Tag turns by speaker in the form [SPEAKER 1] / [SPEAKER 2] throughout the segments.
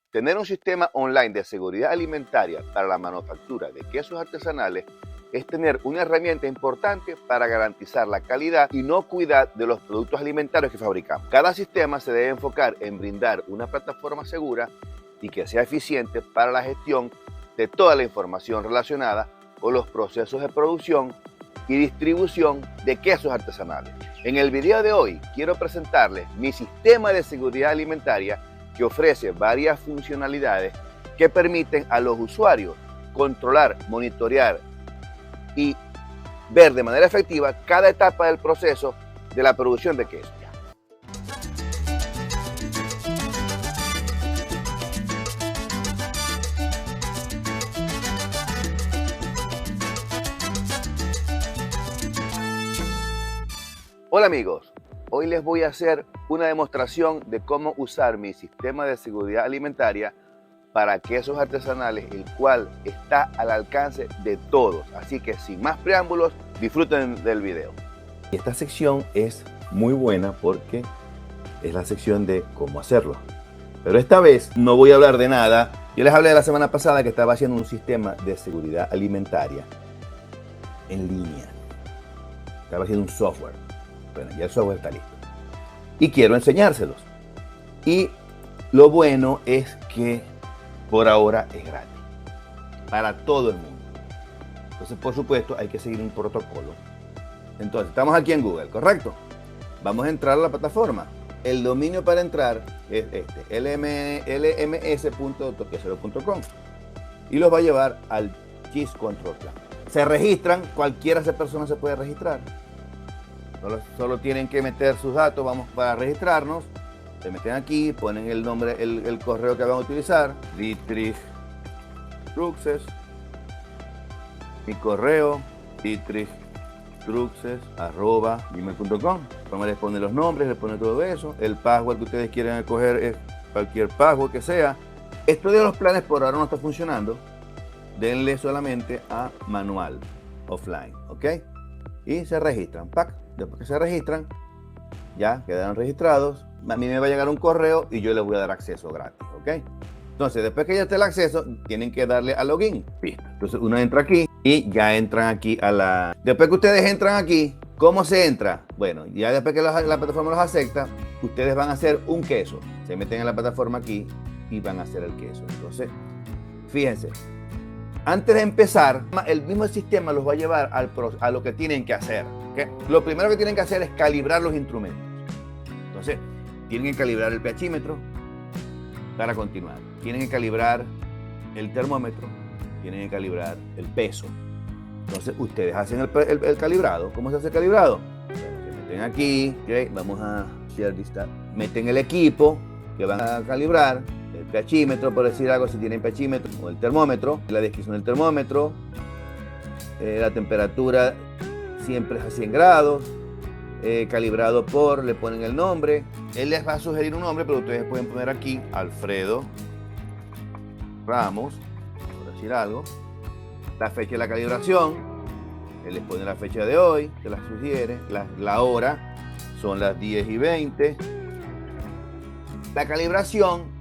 [SPEAKER 1] Tener un sistema online de seguridad alimentaria para la manufactura de quesos artesanales es tener una herramienta importante para garantizar la calidad y inocuidad de los productos alimentarios que fabricamos. Cada sistema se debe enfocar en brindar una plataforma segura y que sea eficiente para la gestión de toda la información relacionada con los procesos de producción y distribución de quesos artesanales. En el video de hoy quiero presentarles mi sistema de seguridad alimentaria que ofrece varias funcionalidades que permiten a los usuarios controlar, monitorear y ver de manera efectiva cada etapa del proceso de la producción de queso. Hola amigos, hoy les voy a hacer una demostración de cómo usar mi sistema de seguridad alimentaria para quesos artesanales, el cual está al alcance de todos. Así que sin más preámbulos, disfruten del video. Esta sección es muy buena porque es la sección de cómo hacerlo. Pero esta vez no voy a hablar de nada. Yo les hablé la semana pasada que estaba haciendo un sistema de seguridad alimentaria en línea. Estaba haciendo un software. Bueno, ya el software está listo. Y quiero enseñárselos. Y lo bueno es que por ahora es gratis. Para todo el mundo. Entonces, por supuesto, hay que seguir un protocolo. Entonces, estamos aquí en Google, ¿correcto? Vamos a entrar a la plataforma. El dominio para entrar es este, lms.quesero.com. Y los va a llevar al Cheese Control Plan. Se registran, cualquiera de esas personas se puede registrar. Solo tienen que meter sus datos, vamos para registrarnos. Se meten aquí, ponen el nombre, el correo que van a utilizar. Dietrich Truxes. Mi correo, dietrichtruxes@gmail.com. Les ponen los nombres, les ponen todo eso. El password que ustedes quieren escoger es cualquier password que sea. Esto de los planes por ahora no está funcionando. Denle solamente a manual, offline, ¿ok? Y se registran, ¡pac! Después que se registran, ya quedaron registrados. A mí me va a llegar un correo y yo les voy a dar acceso gratis, ¿ok? Entonces, después que ya esté el acceso, tienen que darle a login. Listo. Entonces, uno entra aquí y ya entran aquí a la... Después que ustedes entran aquí, ¿cómo se entra? Bueno, ya después que la plataforma los acepta, ustedes van a hacer un queso. Se meten en la plataforma aquí y van a hacer el queso. Entonces, fíjense. Antes de empezar, el mismo sistema los va a llevar a lo que tienen que hacer. ¿Okay? Lo primero que tienen que hacer es calibrar los instrumentos. Entonces, tienen que calibrar el pHímetro para continuar. Tienen que calibrar el termómetro. Tienen que calibrar el peso. Entonces, ustedes hacen el calibrado. ¿Cómo se hace el calibrado? Bueno, se meten aquí. ¿Okay? Vamos a share this tab. Meten el equipo que van a calibrar. El pHímetro, por decir algo, si tienen pHímetro, o el termómetro, la descripción del termómetro, la temperatura siempre es a 100 grados, calibrado por, le ponen el nombre, él les va a sugerir un nombre, pero ustedes pueden poner aquí Alfredo Ramos, por decir algo, la fecha de la calibración, él les pone la fecha de hoy, se la sugiere, la hora, son las 10:20, la calibración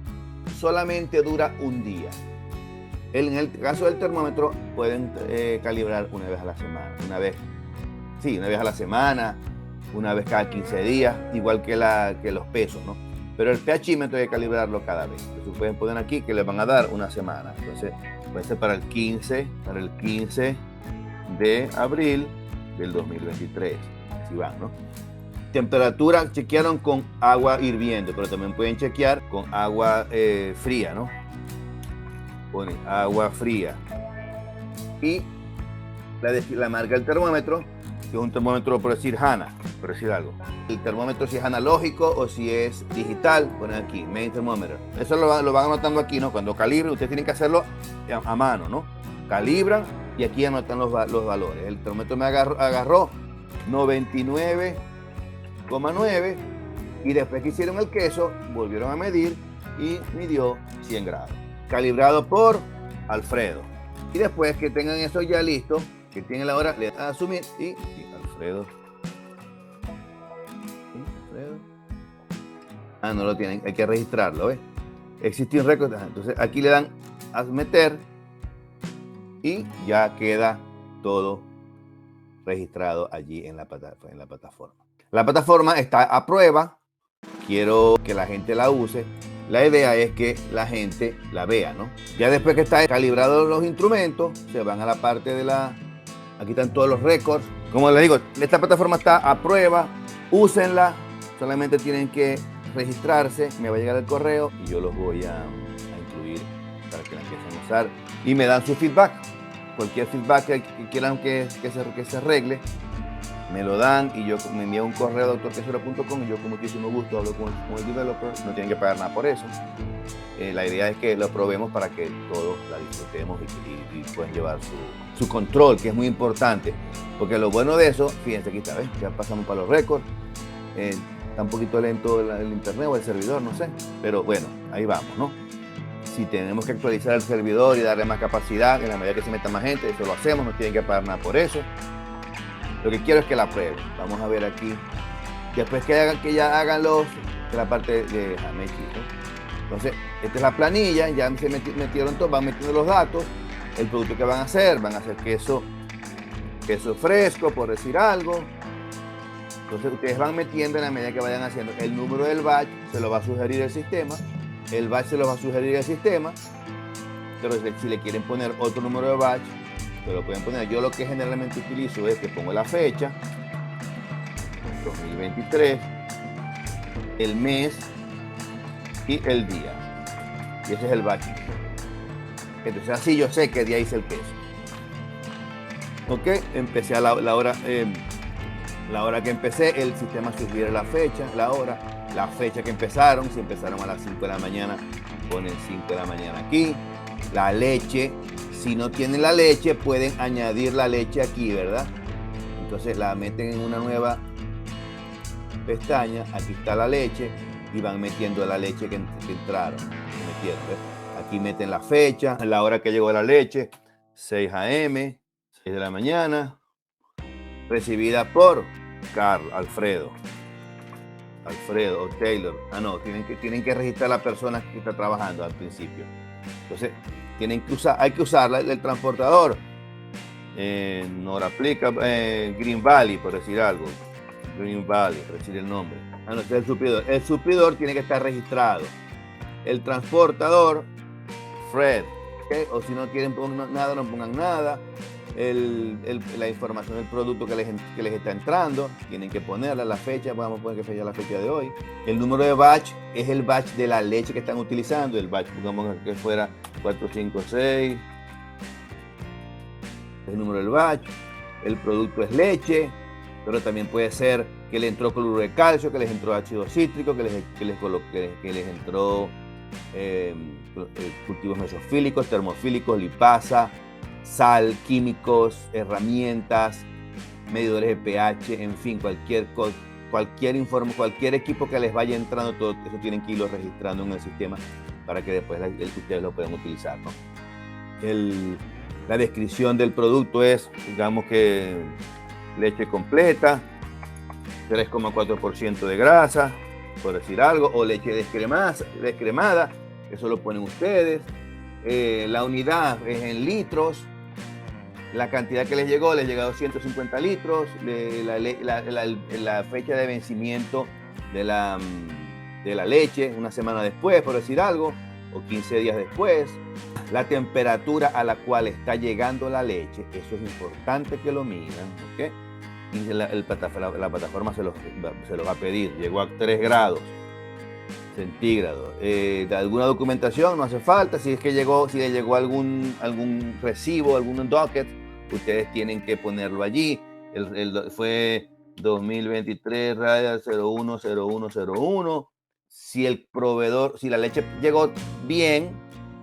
[SPEAKER 1] solamente dura un día. En el caso del termómetro pueden calibrar una vez a la semana, una vez a la semana, una vez cada 15 días, igual que los pesos, ¿no? Pero el pHímetro hay que calibrarlo cada vez. Entonces pueden poner aquí que les van a dar una semana. Entonces puede ser para el 15 de abril del 2023. Así van, ¿no? Temperatura chequearon con agua hirviendo, pero también pueden chequear con agua fría, ¿no? Ponen agua fría. Y la marca del termómetro, que es un termómetro, por decir HANA, por decir algo. El termómetro si es analógico o si es digital, ponen aquí, main thermometer. Eso lo van anotando aquí, ¿no? Cuando calibren, ustedes tienen que hacerlo a mano, ¿no? Calibran y aquí anotan los valores. El termómetro me agarró 99,9 y después que hicieron el queso volvieron a medir y midió 100 grados, calibrado por Alfredo. Y después que tengan eso ya listo, que tienen la hora, le dan a asumir y Alfredo. Ah, no lo tienen, hay que registrarlo, ¿ves? Existing record. Entonces aquí le dan a meter y ya queda todo registrado allí en la plataforma. La plataforma está a prueba. Quiero que la gente la use. La idea es que la gente la vea, ¿no? Ya después que está calibrado los instrumentos, se van a la parte de la... Aquí están todos los récords. Como les digo, esta plataforma está a prueba. Úsenla. Solamente tienen que registrarse. Me va a llegar el correo y yo los voy a incluir para que la empiecen a usar. Y me dan su feedback. Cualquier feedback que quieran que se arregle, me lo dan y yo me envío un correo a doctorquesura.com y yo con muchísimo gusto hablo con el developer. No tienen que pagar nada por eso. La idea es que lo probemos para que todos la disfrutemos y puedan llevar su control, que es muy importante. Porque lo bueno de eso, fíjense aquí está, ¿ves? Ya pasamos para los récords. Está un poquito lento el internet o el servidor, no sé. Pero bueno, ahí vamos, ¿no? Si tenemos que actualizar el servidor y darle más capacidad, en la medida que se meta más gente, eso lo hacemos, no tienen que pagar nada por eso. Lo que quiero es que la prueben. Vamos a ver aquí. Después que ya hagan la parte de Jamechi, ¿no? Entonces, esta es la planilla, ya se metieron todos, van metiendo los datos, el producto que van a hacer queso fresco, por decir algo. Entonces, ustedes van metiendo en la medida que vayan haciendo el número del batch, se lo va a sugerir el sistema. El batch se lo va a sugerir el sistema, pero si le quieren poner otro número de batch, se lo pueden poner. Yo lo que generalmente utilizo es que pongo la fecha, 2023, el mes y el día. Y ese es el batch. Entonces así yo sé qué día hice el queso. Ok, empecé a la hora que empecé, el sistema sugiere la fecha, la hora. La fecha que empezaron, si empezaron a las 5 de la mañana, ponen 5 de la mañana aquí. La leche, si no tienen la leche, pueden añadir la leche aquí, ¿verdad? Entonces la meten en una nueva pestaña, aquí está la leche, y van metiendo la leche que entraron. Aquí meten la fecha, la hora que llegó la leche, 6 a.m., 6 de la mañana, recibida por Alfredo o Taylor. Tienen que registrar la persona que está trabajando al principio. Entonces, hay que usar el transportador. No aplica Green Valley, por decir algo. Green Valley, por decir el nombre. No, este es el suplidor. El suplidor tiene que estar registrado. El transportador, Fred. ¿Okay? O si no quieren poner nada, no pongan nada. La información del producto que les está entrando, tienen que ponerla, la fecha, vamos a poner que fecha la fecha de hoy. El número de batch es el batch de la leche que están utilizando, el batch, pongamos que fuera 456, el número del batch. El producto es leche, pero también puede ser que le entró cloruro de calcio, que les entró ácido cítrico, que les entró cultivos mesofílicos, termofílicos, lipasa, sal, químicos, herramientas, medidores de pH, en fin, cualquier equipo que les vaya entrando, todo eso tienen que irlo registrando en el sistema para que después ustedes lo puedan utilizar, ¿no? La descripción del producto es, digamos que leche completa, 3,4% de grasa, por decir algo, o leche descremada, eso lo ponen ustedes. La unidad es en litros. La cantidad que les llegó 250 litros. La fecha de vencimiento de la leche, una semana después, por decir algo, o 15 días después. La temperatura a la cual está llegando la leche, eso es importante que lo midan, ¿okay? Y la plataforma se los va a pedir. Llegó a 3 grados centígrados. De alguna documentación no hace falta. Si le llegó algún recibo, algún docket, ustedes tienen que ponerlo allí. Fue 2023 010101. Si el proveedor, si la leche llegó bien,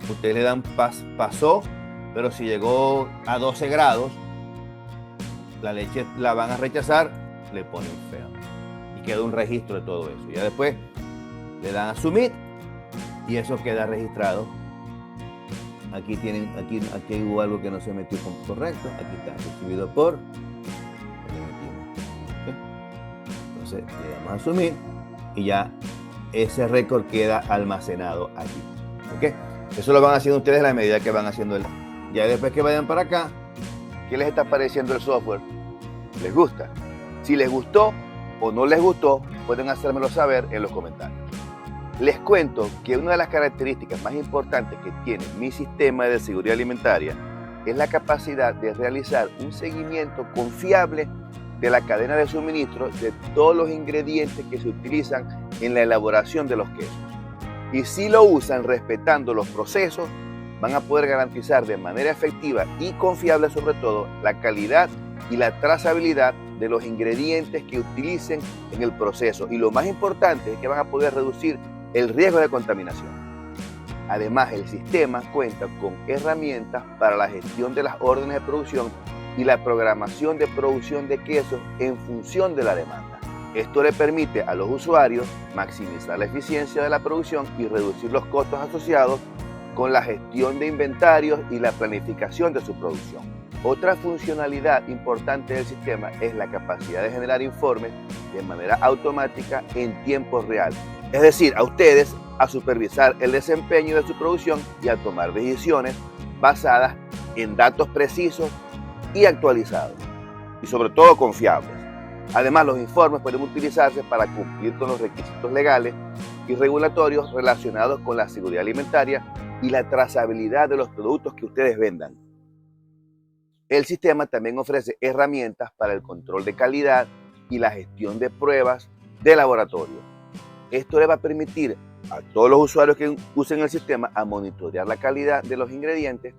[SPEAKER 1] ustedes le dan pasó, pero si llegó a 12 grados, la leche la van a rechazar, le ponen feo. Y queda un registro de todo eso. Ya después le dan a submit y eso queda registrado. Aquí hubo algo que no se metió correcto. Aquí está recibido por. Entonces le damos a submit y ya ese récord queda almacenado aquí. ¿Ok? Eso lo van haciendo ustedes a la medida que van haciendo el... Ya después que vayan para acá, ¿qué les está pareciendo el software? ¿Les gusta? Si les gustó o no les gustó, pueden hacérmelo saber en los comentarios. Les cuento que una de las características más importantes que tiene mi sistema de seguridad alimentaria es la capacidad de realizar un seguimiento confiable de la cadena de suministro de todos los ingredientes que se utilizan en la elaboración de los quesos. Y si lo usan respetando los procesos, van a poder garantizar de manera efectiva y confiable sobre todo la calidad y la trazabilidad de los ingredientes que utilicen en el proceso. Y lo más importante es que van a poder reducir el riesgo de contaminación. Además, el sistema cuenta con herramientas para la gestión de las órdenes de producción y la programación de producción de quesos en función de la demanda. Esto le permite a los usuarios maximizar la eficiencia de la producción y reducir los costos asociados con la gestión de inventarios y la planificación de su producción. Otra funcionalidad importante del sistema es la capacidad de generar informes de manera automática en tiempo real. Es decir, a ustedes a supervisar el desempeño de su producción y a tomar decisiones basadas en datos precisos y actualizados, y sobre todo confiables. Además, los informes pueden utilizarse para cumplir con los requisitos legales y regulatorios relacionados con la seguridad alimentaria y la trazabilidad de los productos que ustedes vendan. El sistema también ofrece herramientas para el control de calidad y la gestión de pruebas de laboratorio. Esto le va a permitir a todos los usuarios que usen el sistema a monitorear la calidad de los ingredientes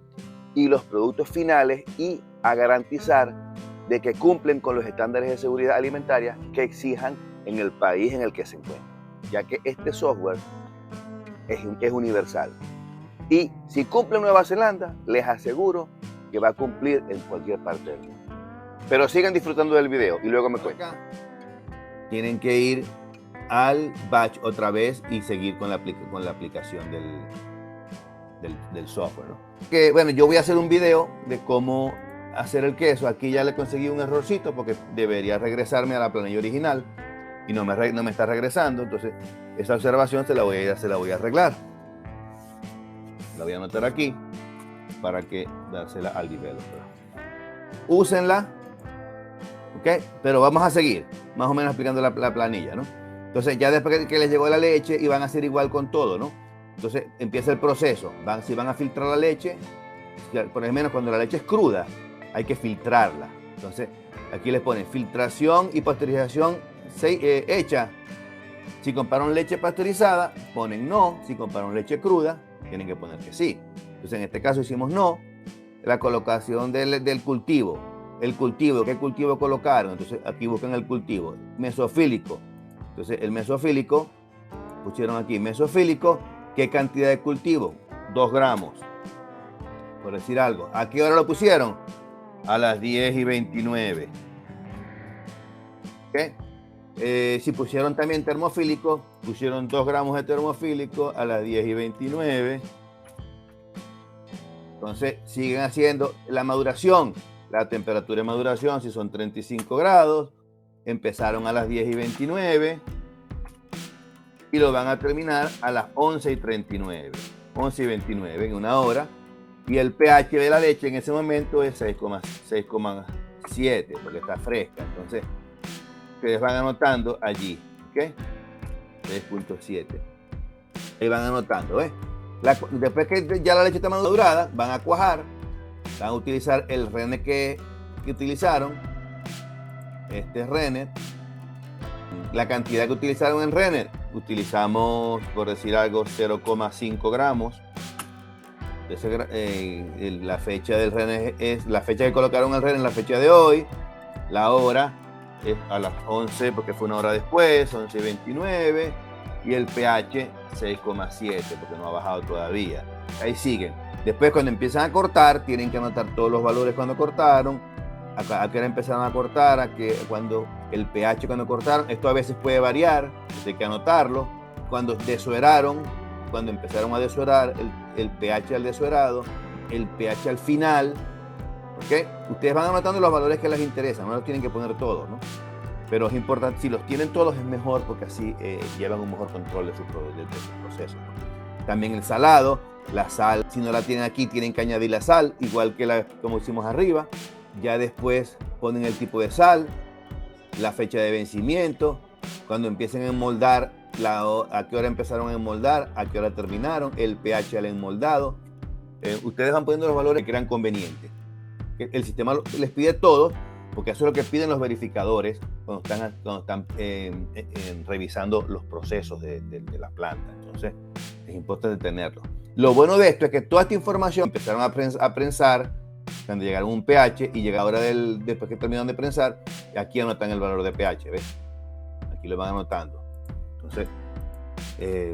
[SPEAKER 1] y los productos finales y a garantizar de que cumplen con los estándares de seguridad alimentaria que exijan en el país en el que se encuentran, ya que este software es universal. Y si cumple en Nueva Zelanda, les aseguro que va a cumplir en cualquier parte del mundo. Pero sigan disfrutando del video y luego me cuentan. Tienen que ir al batch otra vez y seguir con la aplicación del software, ¿no? Que bueno, yo voy a hacer un video de cómo hacer el queso. Aquí ya le conseguí un errorcito porque debería regresarme a la planilla original y no me está regresando. Entonces esa observación se la voy a arreglar. La voy a anotar aquí para que dársela al developer. Úsenla, ¿ok? Pero vamos a seguir más o menos explicando la planilla, ¿no? Entonces ya después que les llegó la leche y van a hacer igual con todo, ¿no? Entonces empieza el proceso. Si van a filtrar la leche, por lo menos cuando la leche es cruda, hay que filtrarla. Entonces aquí les ponen filtración y pasteurización hecha. Si compraron leche pasteurizada, ponen no. Si compraron leche cruda, tienen que poner que sí. Entonces en este caso hicimos no. La colocación del cultivo. El cultivo, ¿qué cultivo colocaron? Entonces aquí buscan el cultivo. Mesofílico. Entonces el mesofílico, pusieron aquí mesofílico, ¿qué cantidad de cultivo? 2 gramos, por decir algo. ¿A qué hora lo pusieron? A las 10:29. ¿Okay? Si pusieron también termofílico, pusieron 2 gramos de termofílico a las 10:29. Entonces siguen haciendo la maduración, la temperatura de maduración, si son 35 grados, empezaron a las 10:29 y lo van a terminar a las 11:39, 11:29 en una hora. Y el pH de la leche en ese momento es 6,7 porque está fresca. Entonces, ustedes van anotando allí, ¿ok? 6.7. Ahí van anotando, ¿ves? Después que ya la leche está madurada, van a cuajar, van a utilizar el Rennet que utilizaron. Este es Rennet. La cantidad que utilizaron en Rennet, utilizamos, por decir algo, 0,5 gramos. La fecha del Rennet es la fecha que colocaron el Rennet, la fecha de hoy. La hora es a las 11 porque fue una hora después, 11:29. Y el pH 6,7 porque no ha bajado todavía. Ahí siguen. Después cuando empiezan a cortar, tienen que anotar todos los valores cuando cortaron. A qué hora empezaron a cortar, a que cuando el pH cuando cortaron. Esto a veces puede variar, hay que anotarlo. Cuando desueraron, cuando empezaron a desuerar, el pH al desuerado, el pH al final, ¿ok? Ustedes van anotando los valores que les interesan, no los tienen que poner todos, ¿no? Pero es importante, si los tienen todos es mejor porque así llevan un mejor control de su proceso, ¿no? También el salado, la sal, si no la tienen aquí, tienen que añadir la sal, igual que como hicimos arriba. Ya después ponen el tipo de sal, la fecha de vencimiento, cuando empiecen a enmoldar, a qué hora empezaron a enmoldar, a qué hora terminaron, el pH al enmoldado. Ustedes van poniendo los valores que crean convenientes. El sistema les pide todo, porque eso es lo que piden los verificadores cuando están revisando los procesos de la planta. Entonces, es importante tenerlo. Lo bueno de esto es que toda esta información empezaron a prensar cuando llegaron a un pH y llega ahora después que terminaron de prensar, aquí anotan el valor de pH, ¿ves? Aquí lo van anotando. Entonces,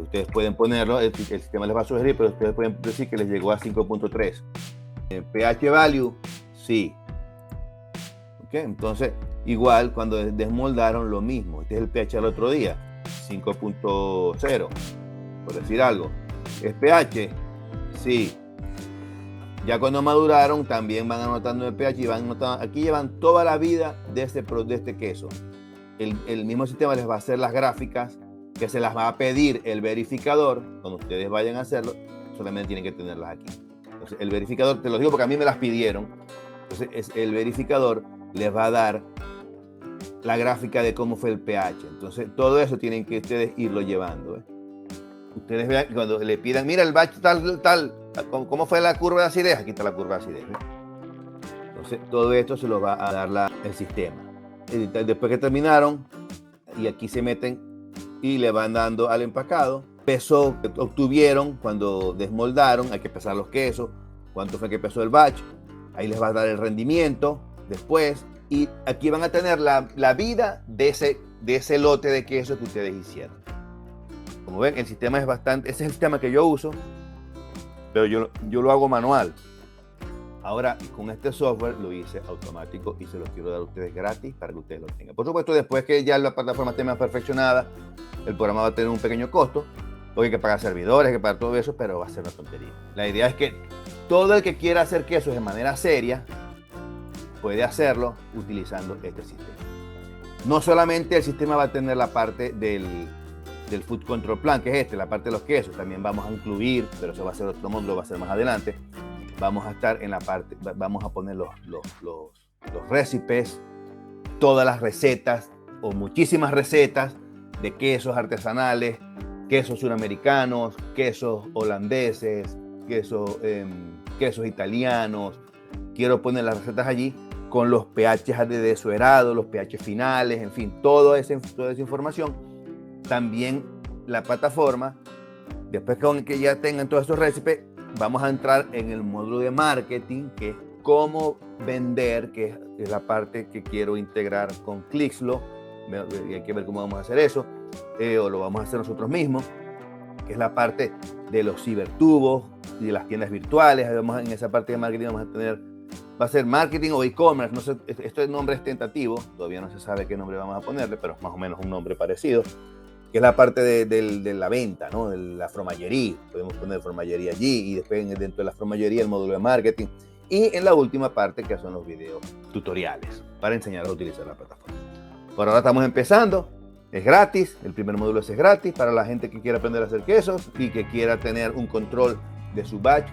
[SPEAKER 1] ustedes pueden ponerlo, el sistema les va a sugerir, pero ustedes pueden decir que les llegó a 5.3. pH value, sí. ¿Okay? Entonces, igual cuando desmoldaron lo mismo. Este es el pH del otro día, 5.0, por decir algo. ¿Es pH? Sí. Ya cuando maduraron también van anotando el pH y van anotando. Aquí llevan toda la vida de este queso. El mismo sistema les va a hacer las gráficas que se las va a pedir el verificador. Cuando ustedes vayan a hacerlo, solamente tienen que tenerlas aquí. Entonces, el verificador, te lo digo porque a mí me las pidieron. Entonces, el verificador les va a dar la gráfica de cómo fue el pH. Entonces, todo eso tienen que ustedes irlo llevando. Ustedes vean, cuando le pidan, mira el batch tal, ¿cómo fue la curva de acidez? Aquí está la curva de acidez. Entonces, todo esto se lo va a dar el sistema. Después que terminaron, y aquí se meten y le van dando al empacado, peso que obtuvieron cuando desmoldaron, hay que pesar los quesos, cuánto fue que pesó el batch, ahí les va a dar el rendimiento después, y aquí van a tener la vida de ese lote de queso que ustedes hicieron. Como ven, el sistema es ese es el sistema que yo uso, pero yo lo hago manual. Ahora, con este software lo hice automático y se los quiero dar a ustedes gratis para que ustedes lo tengan. Por supuesto, después que ya la plataforma esté más perfeccionada, el programa va a tener un pequeño costo, porque hay que pagar servidores, hay que pagar todo eso, pero va a ser una tontería. La idea es que todo el que quiera hacer quesos de manera seria puede hacerlo utilizando este sistema. No solamente el sistema va a tener la parte del Food Control Plan, que es la parte de los quesos, también vamos a incluir, pero eso va a ser otro módulo, va a ser más adelante. Vamos a estar en la parte, vamos a poner los recipes, todas las recetas o muchísimas recetas de quesos artesanales, quesos suramericanos, quesos holandeses, quesos italianos. Quiero poner las recetas allí con los pH de desuerado, los pH finales, en fin, toda esa información. También la plataforma, después que ya tengan todos esos recipes, vamos a entrar en el módulo de marketing, que es cómo vender, que es la parte que quiero integrar con Clixlo. Hay que ver cómo vamos a hacer eso, o lo vamos a hacer nosotros mismos, que es la parte de los cibertubos y de las tiendas virtuales. En esa parte de marketing vamos a tener, va a ser marketing o e-commerce, no sé, este nombre es tentativo, todavía no se sabe qué nombre vamos a ponerle, pero es más o menos un nombre parecido, que es la parte de la venta, ¿no? De la fromagería. Podemos poner fromagería allí y después dentro de la fromagería el módulo de marketing. Y en la última parte, que son los videos tutoriales para enseñar a utilizar la plataforma. Por ahora estamos empezando, es gratis, el primer módulo es gratis para la gente que quiera aprender a hacer quesos y que quiera tener un control de su batch.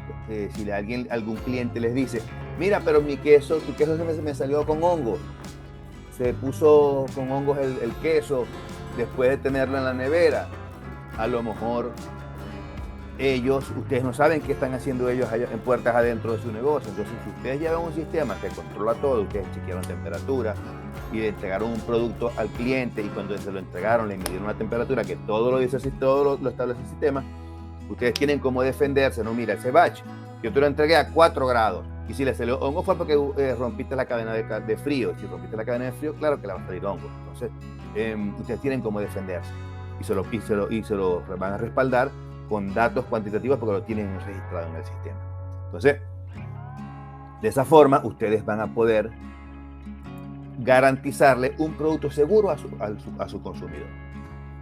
[SPEAKER 1] Si algún cliente les dice, mira, pero tu queso me salió con hongos, se puso con hongos el queso, después de tenerlo en la nevera, a lo mejor ustedes no saben qué están haciendo ellos allá en puertas adentro de su negocio. Entonces, si ustedes llevan un sistema que controla todo, ustedes chequearon temperatura y le entregaron un producto al cliente y cuando se lo entregaron le midieron una temperatura que todo lo dice así, todo lo establece el sistema, ustedes tienen cómo defenderse. No, mira, ese batch yo te lo entregué a 4 grados y si le salió hongo fue porque rompiste la cadena de frío. Si rompiste la cadena de frío, claro que le va a salir hongo. Entonces, ustedes tienen cómo defenderse y se lo van a respaldar con datos cuantitativos porque lo tienen registrado en el sistema. Entonces, de esa forma, ustedes van a poder garantizarle un producto seguro a su consumidor.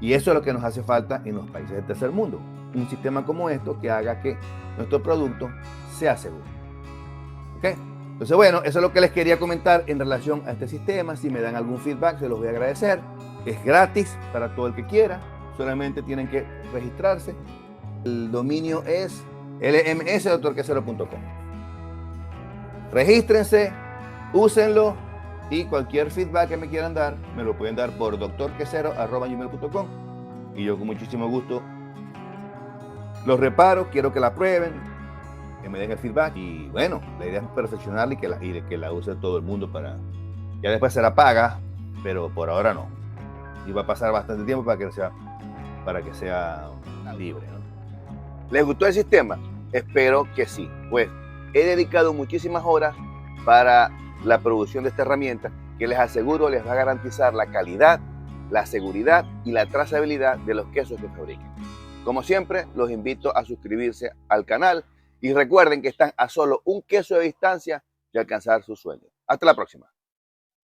[SPEAKER 1] Y eso es lo que nos hace falta en los países del tercer mundo. Un sistema como esto que haga que nuestro producto sea seguro. ¿Ok? Entonces, bueno, eso es lo que les quería comentar en relación a este sistema. Si me dan algún feedback, se los voy a agradecer. Es gratis para todo el que quiera. Solamente tienen que registrarse. El dominio es lmsdoctorquesero.com. Regístrense, úsenlo y cualquier feedback que me quieran dar, me lo pueden dar por doctorquesero@gmail.com y yo con muchísimo gusto los reparo, quiero que la prueben, que me den el feedback y bueno, la idea es perfeccionarla y que la use todo el mundo para... Ya después será paga, pero por ahora no. Y va a pasar bastante tiempo para que sea libre, ¿no? ¿Les gustó el sistema? Espero que sí. Pues he dedicado muchísimas horas para la producción de esta herramienta que les aseguro les va a garantizar la calidad, la seguridad y la trazabilidad de los quesos que fabriquen. Como siempre, los invito a suscribirse al canal y recuerden que están a solo un queso de distancia de alcanzar sus sueños. Hasta la próxima.